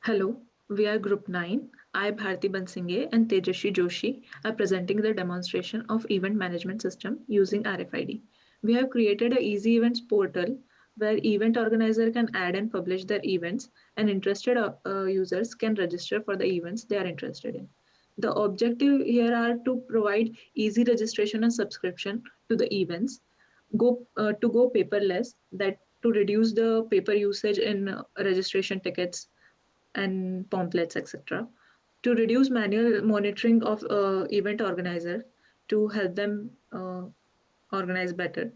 Hello, we are Group 9. I, Bharti Bansinghe and Tejashi Joshi are presenting the demonstration of event management system using RFID. We have created a Easy Events portal where event organizer can add and publish their events and interested users can register for the events they are interested in. The objective here are to provide easy registration and subscription to the events, go paperless, that to reduce the paper usage in registration tickets and pamphlets, etc., to reduce manual monitoring of event organizer, to help them organize better.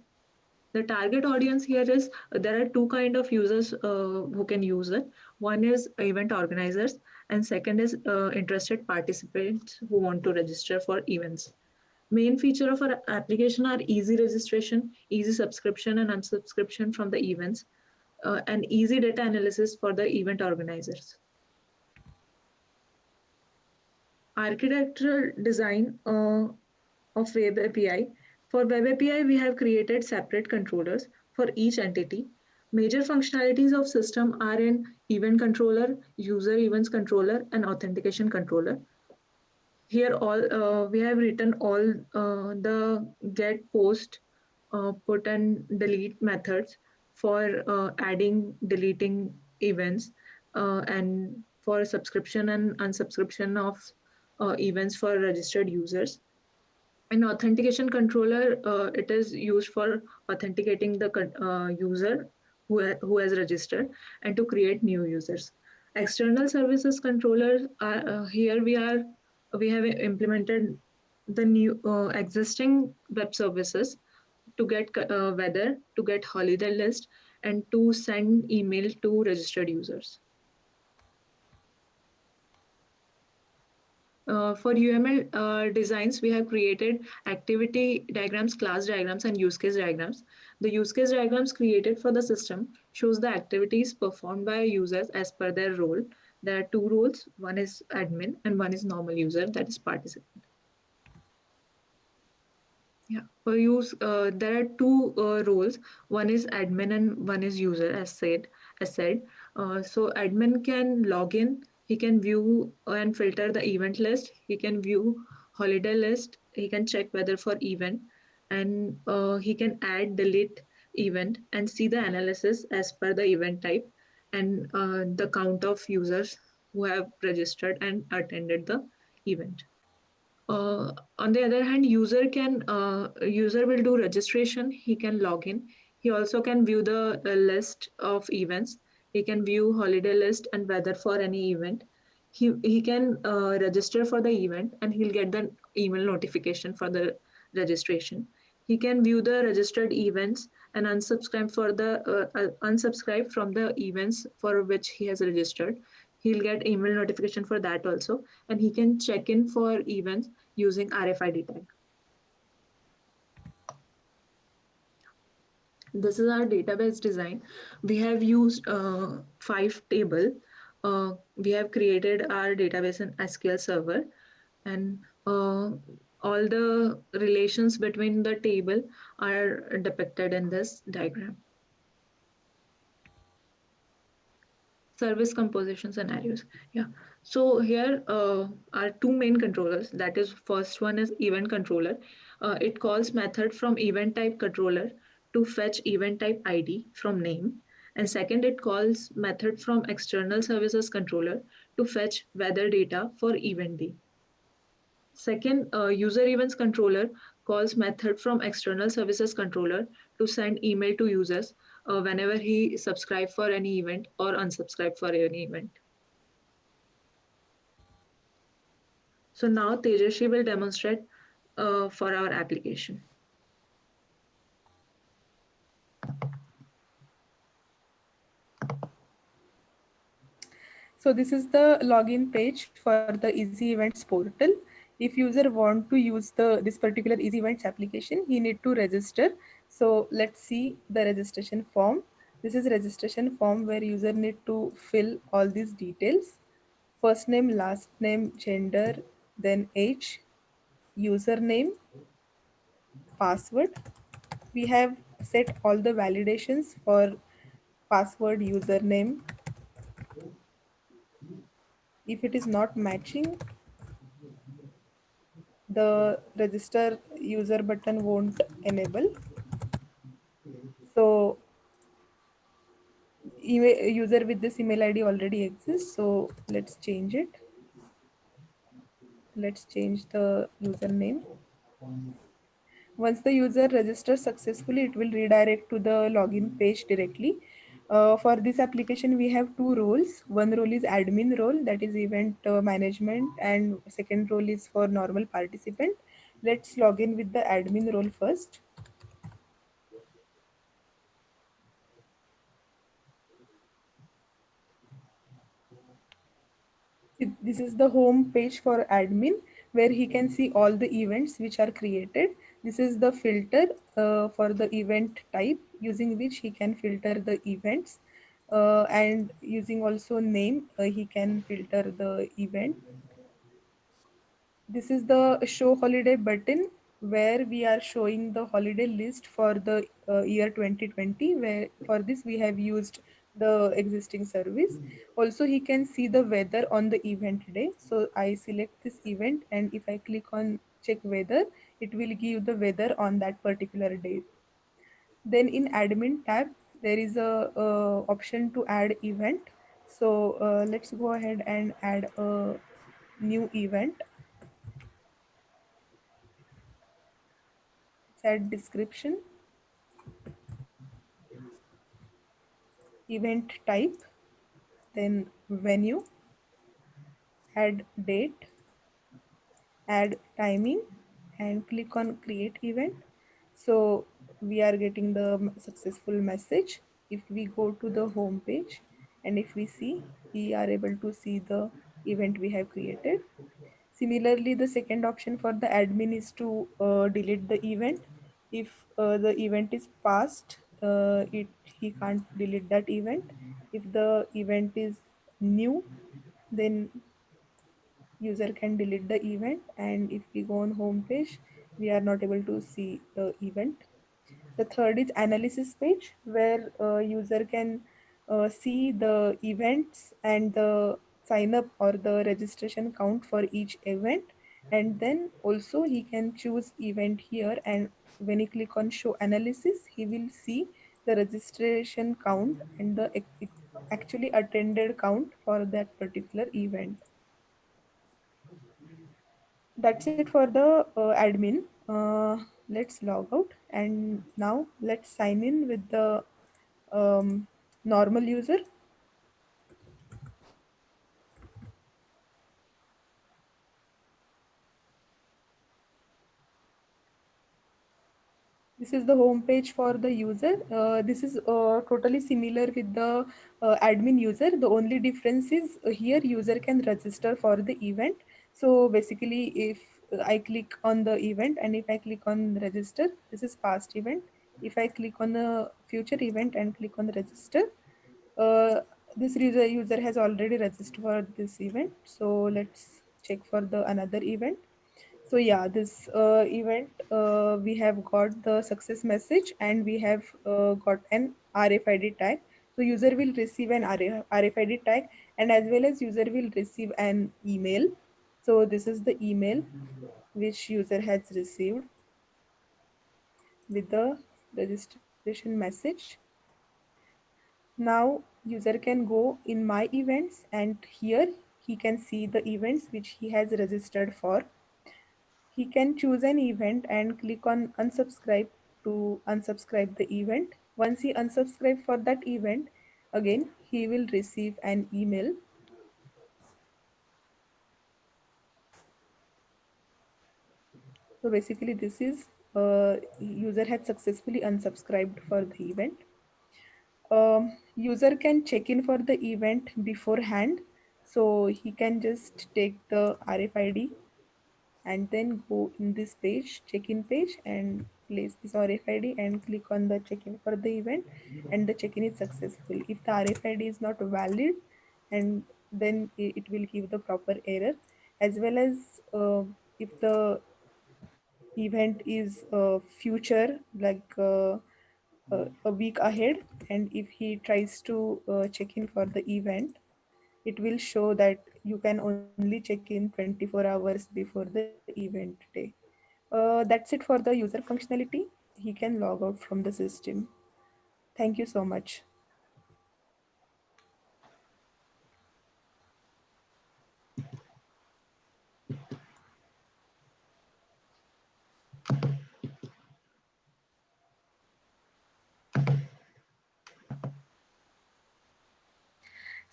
The target audience here is there are two kind of users who can use it. One is event organizers, and second is interested participants who want to register for events. Main feature of our application are easy registration, easy subscription and unsubscription from the events, and easy data analysis for the event organizers. Architectural design of Web API. For Web API, we have created separate controllers for each entity. Major functionalities of system are in event controller, user events controller, and authentication controller. Here, all we have written all the get, post, put, and delete methods for adding, deleting events, and for subscription and unsubscription of events for registered users. In authentication controller, it is used for authenticating the user who has registered and to create new users. External services controller, here we have implemented the new existing web services to get weather, to get holiday list, and to send email to registered users. For UML designs, we have created activity diagrams, class diagrams, and use case diagrams. The use case diagrams created for the system shows the activities performed by users as per their role. There are two roles, one is admin and one is normal user, that is participant. Yeah, for use, there are two roles. One is admin and one is user, as said. So admin can log in. He can view and filter the event list. He can view holiday list. He can check weather for event, and he can add, delete event, and see the analysis as per the event type and the count of users who have registered and attended the event. On the other hand, user will do registration. He can log in. He also can view the list of events. He can view holiday list and weather for any event. He can register for the event and he'll get the email notification for the registration. He can view the registered events and unsubscribe from the events for which he has registered. He'll get email notification for that also, and he can check in for events using RFID tag. This is our database design. We have used 5 table. We have created our database in SQL Server, and all the relations between the table are depicted in this diagram. Service composition scenarios. Yeah. So here are two main controllers. That is, first one is event controller. It calls method from event type controller to fetch event type ID from name. And second, it calls method from external services controller to fetch weather data for event day. Second, user events controller calls method from external services controller to send email to users whenever he subscribe for any event or unsubscribe for any event. So now Tejashi will demonstrate for our application. So this is the login page for the Easy Events portal. If user want to use this particular Easy Events application, he need to register. So let's see the registration form. This is registration form where user need to fill all these details: first name, last name, gender, then age, username, password. We have set all the validations for password, username, If it is not matching, the register user button won't enable. So user with this email ID already exists. So let's change it. Let's change the username. Once the user registers successfully, it will redirect to the login page directly. For this application, we have two roles. One role is admin role, that is event management, and second role is for normal participant. Let's log in with the admin role first. This is the home page for admin where he can see all the events which are created. This is the filter for the event type using which he can filter the events, and using also name he can filter the event. This is the show holiday button where we are showing the holiday list for the year 2020, where for this we have used the existing service. Also he can see the weather on the event day. So I select this event, and if I click on check weather, it will give the weather on that particular day. Then in admin tab, there is a option to add event. So let's go ahead and add a new event. Let's add description, event type, then venue, add date, add timing, and click on create event. So we are getting the successful message. If we go to the home page and if we see, we are able to see the event we have created. Similarly, the second option for the admin is to delete the event. If the event is past, he can't delete that event. If the event is new, then user can delete the event. And if we go on home page, we are not able to see the event. The third is analysis page where user can see the events and the sign up or the registration count for each event. And then also he can choose event here, and when he click on show analysis, he will see the registration count and the actually attended count for that particular event. That's it for the admin. Let's log out, and now let's sign in with the normal user. This is the home page for the user. This is totally similar with the admin user. The only difference is here user can register for the event. So basically, if I click on the event and if I click on register, this is past event. If I click on the future event and click on the register, uh, this user has already registered for this event. So let's check for the another event. So yeah, this event, we have got the success message, and we have got an RFID tag. So user will receive an RFID tag, and as well as user will receive an email. So this is the email which user has received with the registration message. Now user can go in my events, and here he can see the events which he has registered for. He can choose an event and click on unsubscribe to unsubscribe the event. Once he unsubscribe for that event, again he will receive an email. So basically this is user had successfully unsubscribed for the event. User can check in for the event beforehand. So he can just take the RFID and then go in this page, check-in page, and place this RFID and click on the check-in for the event, and the check-in is successful. If the RFID is not valid, and then it will give the proper error. As well as if the event is future, like a week ahead, and if he tries to check in for the event, it will show that you can only check in 24 hours before the event day. That's it for the user functionality. He can log out from the system. Thank you so much.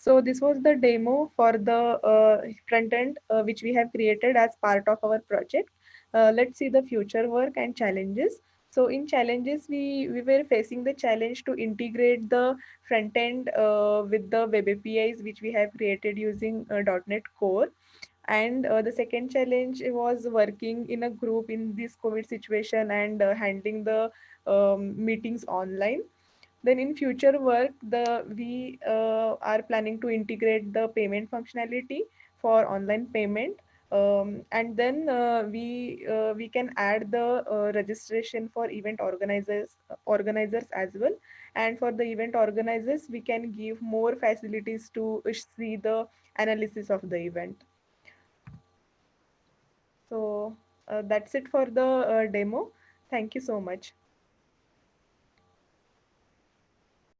So this was the demo for the front end which we have created as part of our project. Let's see the future work and challenges. So in challenges, we were facing the challenge to integrate the front end with the web APIs which we have created using .NET Core. And the second challenge was working in a group in this COVID situation and handling the meetings online. Then in future work, the we are planning to integrate the payment functionality for online payment, and then we can add the registration for event organizers as well. And for the event organizers, we can give more facilities to see the analysis of the event. So that's it for the demo. Thank you so much.